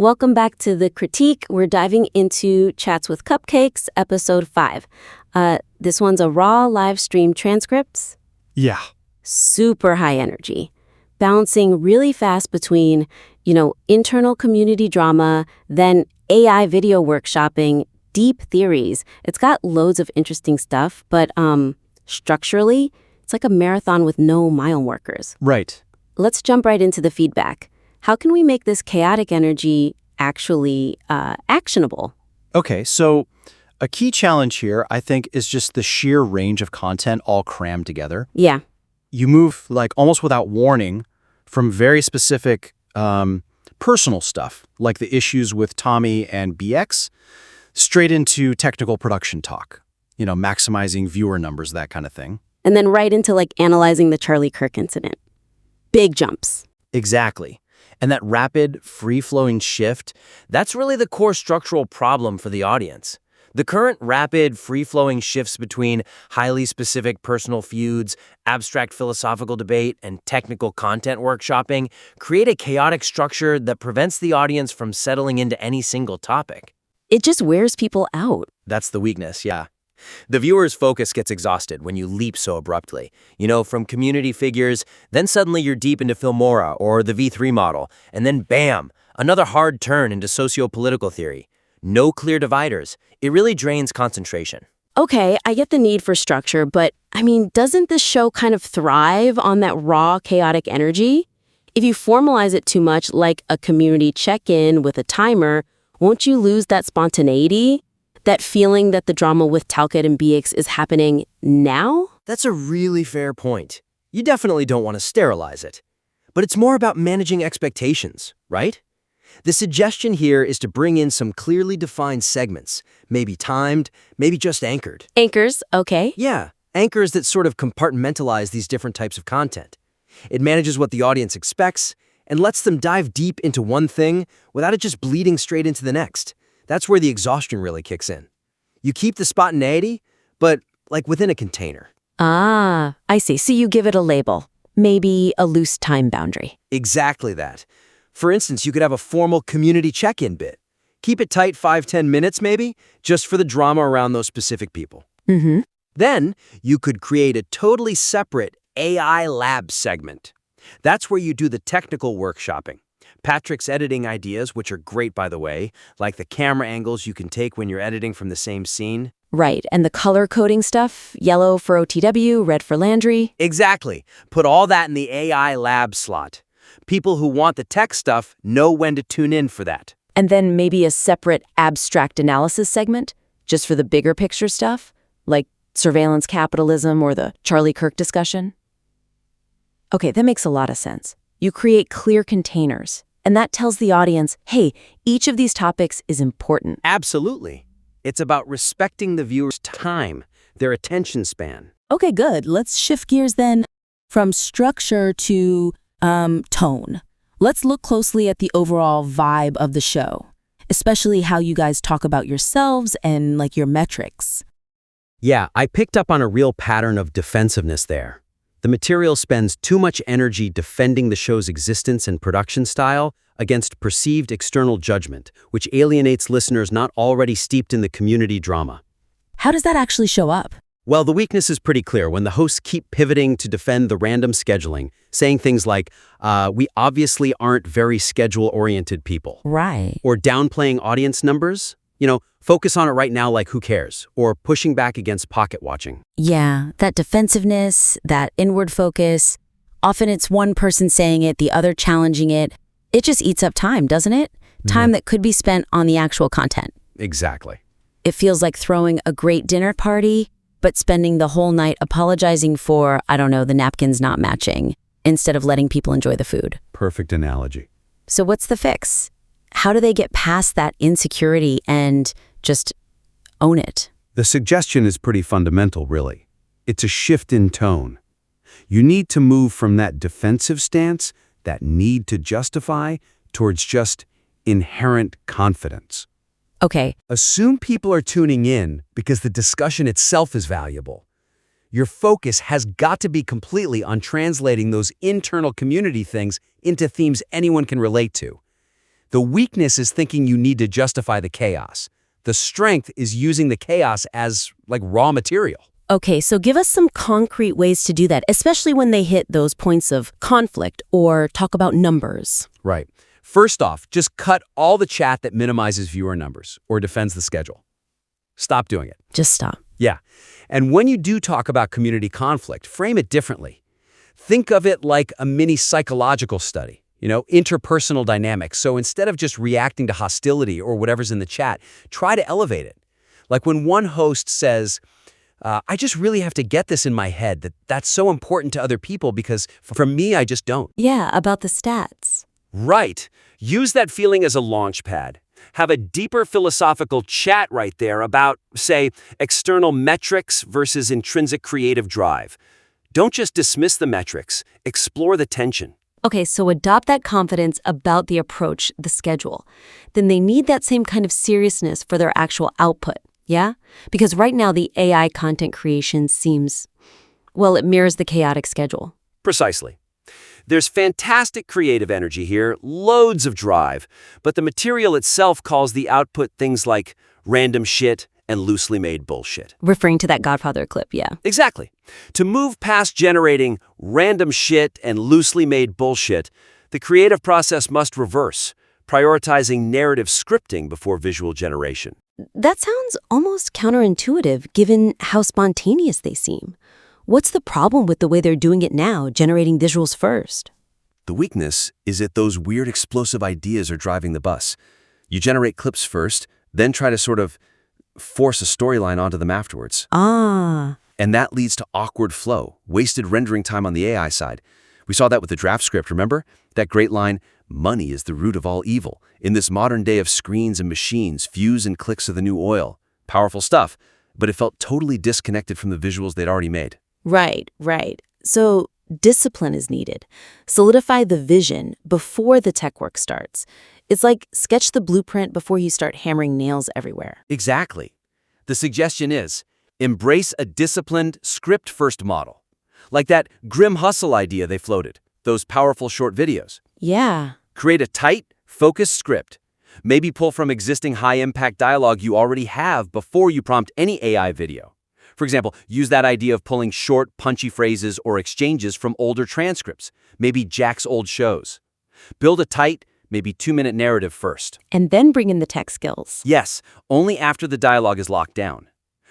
Welcome back to The Critique. We're diving into Chats with Cupcakes, episode 5. This one's a raw live stream transcripts. Yeah. Super high energy. Bouncing really fast between, internal community drama, then AI video workshopping, deep theories. It's got loads of interesting stuff, but structurally, it's like a marathon with no mile markers. Right. Let's jump right into the feedback. How can we make this chaotic energy actually actionable? Okay, so a key challenge here, I think, is just the sheer range of content all crammed together. Yeah. You move, almost without warning, from very specific personal stuff, like the issues with Tommy and BX, straight into technical production talk, maximizing viewer numbers, that kind of thing. And then right into, analyzing the Charlie Kirk incident. Big jumps. Exactly. And that rapid, free-flowing shift, that's really the core structural problem for the audience. The current rapid, free-flowing shifts between highly specific personal feuds, abstract philosophical debate, and technical content workshopping create a chaotic structure that prevents the audience from settling into any single topic. It just wears people out. That's the weakness, yeah. The viewer's focus gets exhausted when you leap so abruptly. From community figures, then suddenly you're deep into Filmora or the V3 model, and then bam, another hard turn into socio-political theory. No clear dividers. It really drains concentration. Okay, I get the need for structure, but, doesn't this show kind of thrive on that raw, chaotic energy? If you formalize it too much, like a community check-in with a timer, won't you lose that spontaneity? That feeling that the drama with Talcott and BX is happening now? That's a really fair point. You definitely don't want to sterilize it. But it's more about managing expectations, right? The suggestion here is to bring in some clearly defined segments, maybe timed, maybe just anchored. Anchors, okay. Yeah, anchors that sort of compartmentalize these different types of content. It manages what the audience expects and lets them dive deep into one thing without it just bleeding straight into the next. That's where the exhaustion really kicks in. You keep the spontaneity, but within a container. Ah, I see. So you give it a label, maybe a loose time boundary. Exactly that. For instance, you could have a formal community check-in bit. Keep it tight 5-10 minutes maybe, just for the drama around those specific people. Mm-hmm. Then you could create a totally separate AI lab segment. That's where you do the technical workshopping. Patrick's editing ideas, which are great, by the way, like the camera angles you can take when you're editing from the same scene. Right, and the color coding stuff, yellow for OTW, red for Landry. Exactly. Put all that in the AI lab slot. People who want the tech stuff know when to tune in for that. And then maybe a separate abstract analysis segment, just for the bigger picture stuff, like surveillance capitalism or the Charlie Kirk discussion. Okay, that makes a lot of sense. You create clear containers. And that tells the audience, hey, each of these topics is important. Absolutely. It's about respecting the viewer's time, their attention span. Okay, good. Let's shift gears then from structure to tone. Let's look closely at the overall vibe of the show, especially how you guys talk about yourselves and your metrics. Yeah, I picked up on a real pattern of defensiveness there. The material spends too much energy defending the show's existence and production style against perceived external judgment, which alienates listeners not already steeped in the community drama. How does that actually show up? Well, the weakness is pretty clear when the hosts keep pivoting to defend the random scheduling, saying things like, we obviously aren't very schedule-oriented people. Right. Or downplaying audience numbers. Focus on it right now who cares? Or pushing back against pocket watching. Yeah, that defensiveness, that inward focus. Often it's one person saying it, the other challenging it. It just eats up time, doesn't it? Time that could be spent on the actual content. Exactly. It feels like throwing a great dinner party, but spending the whole night apologizing for, the napkins not matching, instead of letting people enjoy the food. Perfect analogy. So what's the fix? How do they get past that insecurity and just own it? The suggestion is pretty fundamental, really. It's a shift in tone. You need to move from that defensive stance, that need to justify, towards just inherent confidence. Okay. Assume people are tuning in because the discussion itself is valuable. Your focus has got to be completely on translating those internal community things into themes anyone can relate to. The weakness is thinking you need to justify the chaos. The strength is using the chaos as, like, raw material. Okay, so give us some concrete ways to do that, especially when they hit those points of conflict or talk about numbers. Right. First off, just cut all the chat that minimizes viewer numbers or defends the schedule. Stop doing it. Just stop. Yeah. And when you do talk about community conflict, frame it differently. Think of it like a mini psychological study, interpersonal dynamics. So instead of just reacting to hostility or whatever's in the chat, try to elevate it. Like when one host says, I just really have to get this in my head that's so important to other people because for me, I just don't. Yeah, about the stats. Right. Use that feeling as a launch pad. Have a deeper philosophical chat right there about, say, external metrics versus intrinsic creative drive. Don't just dismiss the metrics, explore the tension. Okay, so adopt that confidence about the approach, the schedule. Then they need that same kind of seriousness for their actual output, yeah? Because right now the AI content creation seems, well, it mirrors the chaotic schedule. Precisely. There's fantastic creative energy here, loads of drive, but the material itself calls the output things like random shit and loosely made bullshit. Referring to that Godfather clip, yeah. Exactly. To move past generating random shit and loosely made bullshit, the creative process must reverse, prioritizing narrative scripting before visual generation. That sounds almost counterintuitive given how spontaneous they seem. What's the problem with the way they're doing it now, generating visuals first? The weakness is that those weird explosive ideas are driving the bus. You generate clips first, then try to sort of force a storyline onto them afterwards. Ah. And that leads to awkward flow, wasted rendering time on the AI side. We saw that with the draft script, remember? That great line, money is the root of all evil. In this modern day of screens and machines, views and clicks are the new oil. Powerful stuff, but it felt totally disconnected from the visuals they'd already made. Right. So discipline is needed. Solidify the vision before the tech work starts. It's like sketch the blueprint before you start hammering nails everywhere. Exactly. The suggestion is, embrace a disciplined, script-first model. Like that grim hustle idea they floated, those powerful short videos. Yeah. Create a tight, focused script. Maybe pull from existing high-impact dialogue you already have before you prompt any AI video. For example, use that idea of pulling short, punchy phrases or exchanges from older transcripts, maybe Jack's old shows. Build a tight, maybe 2-minute narrative first. And then bring in the tech skills. Yes, only after the dialogue is locked down.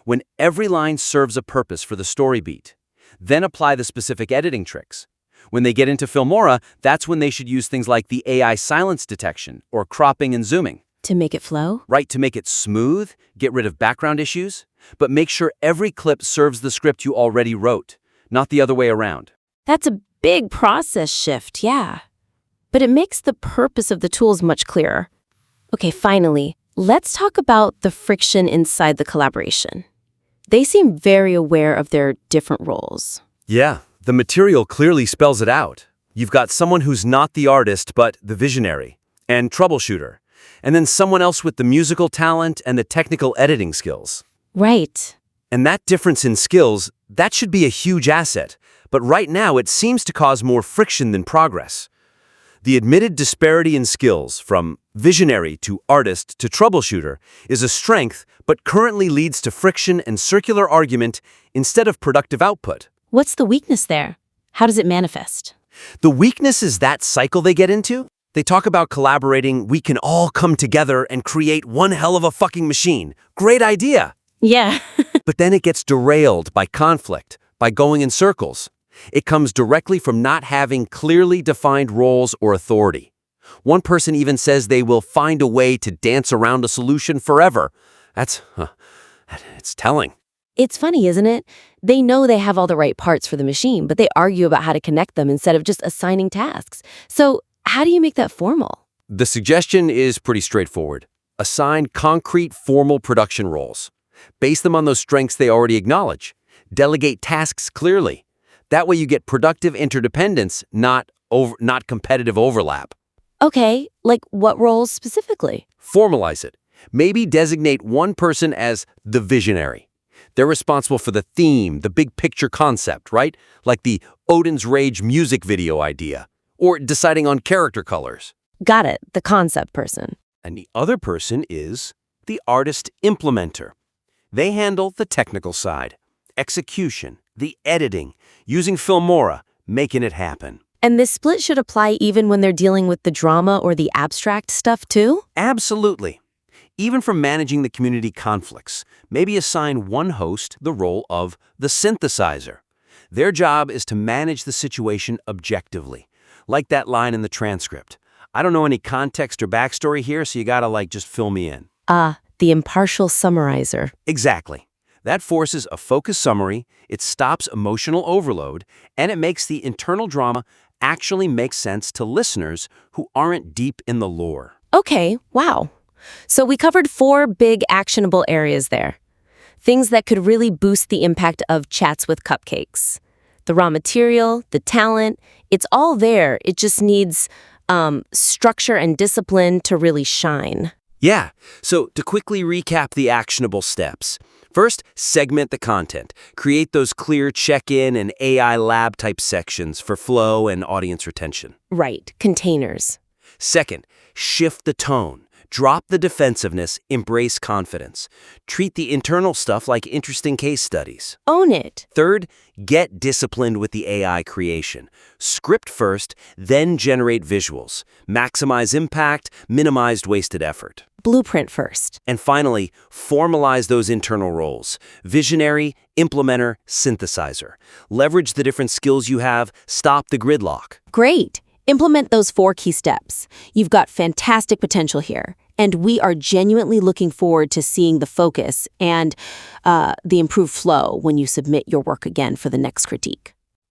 When every line serves a purpose for the story beat. Then apply the specific editing tricks. When they get into Filmora, that's when they should use things like the AI silence detection or cropping and zooming. To make it flow? Right, to make it smooth, get rid of background issues, but make sure every clip serves the script you already wrote, not the other way around. That's a big process shift, yeah. But it makes the purpose of the tools much clearer. Okay, finally, let's talk about the friction inside the collaboration. They seem very aware of their different roles. Yeah, the material clearly spells it out. You've got someone who's not the artist, but the visionary and troubleshooter, and then someone else with the musical talent and the technical editing skills. Right. And that difference in skills, that should be a huge asset, but right now it seems to cause more friction than progress. The admitted disparity in skills, from visionary to artist to troubleshooter, is a strength, but currently leads to friction and circular argument instead of productive output. What's the weakness there? How does it manifest? The weakness is that cycle they get into. They talk about collaborating, we can all come together and create one hell of a fucking machine. Great idea. Yeah. But then it gets derailed by conflict, by going in circles. It comes directly from not having clearly defined roles or authority. One person even says they will find a way to dance around a solution forever. It's telling. It's funny, isn't it? They know they have all the right parts for the machine, but they argue about how to connect them instead of just assigning tasks. So how do you make that formal? The suggestion is pretty straightforward. Assign concrete, formal production roles. Base them on those strengths they already acknowledge. Delegate tasks clearly. That way you get productive interdependence, not competitive overlap. Okay, like what roles specifically? Formalize it. Maybe designate one person as the visionary. They're responsible for the theme, the big picture concept, right? Like the Odin's Rage music video idea, or deciding on character colors. Got it, the concept person. And the other person is the artist implementer. They handle the technical side, execution, the editing, using Filmora, making it happen. And this split should apply even when they're dealing with the drama or the abstract stuff too? Absolutely. Even for managing the community conflicts, maybe assign one host the role of the synthesizer. Their job is to manage the situation objectively, like that line in the transcript. I don't know any context or backstory here, so you gotta just fill me in. The impartial summarizer. Exactly. That forces a focused summary, it stops emotional overload, and it makes the internal drama actually make sense to listeners who aren't deep in the lore. Okay, wow. So we covered 4 big actionable areas there. Things that could really boost the impact of Chats with Cupcakes. The raw material, the talent, it's all there. It just needs structure and discipline to really shine. Yeah, so to quickly recap the actionable steps. First, segment the content. Create those clear check-in and AI lab type sections for flow and audience retention. Right, containers. Second, shift the tone. Drop the defensiveness, embrace confidence. Treat the internal stuff like interesting case studies. Own it. Third, get disciplined with the AI creation. Script first, then generate visuals. Maximize impact, minimize wasted effort. Blueprint first. And finally, formalize those internal roles. Visionary, implementer, synthesizer. Leverage the different skills you have, stop the gridlock. Great. Implement those 4 key steps. You've got fantastic potential here, and we are genuinely looking forward to seeing the focus and the improved flow when you submit your work again for the next critique.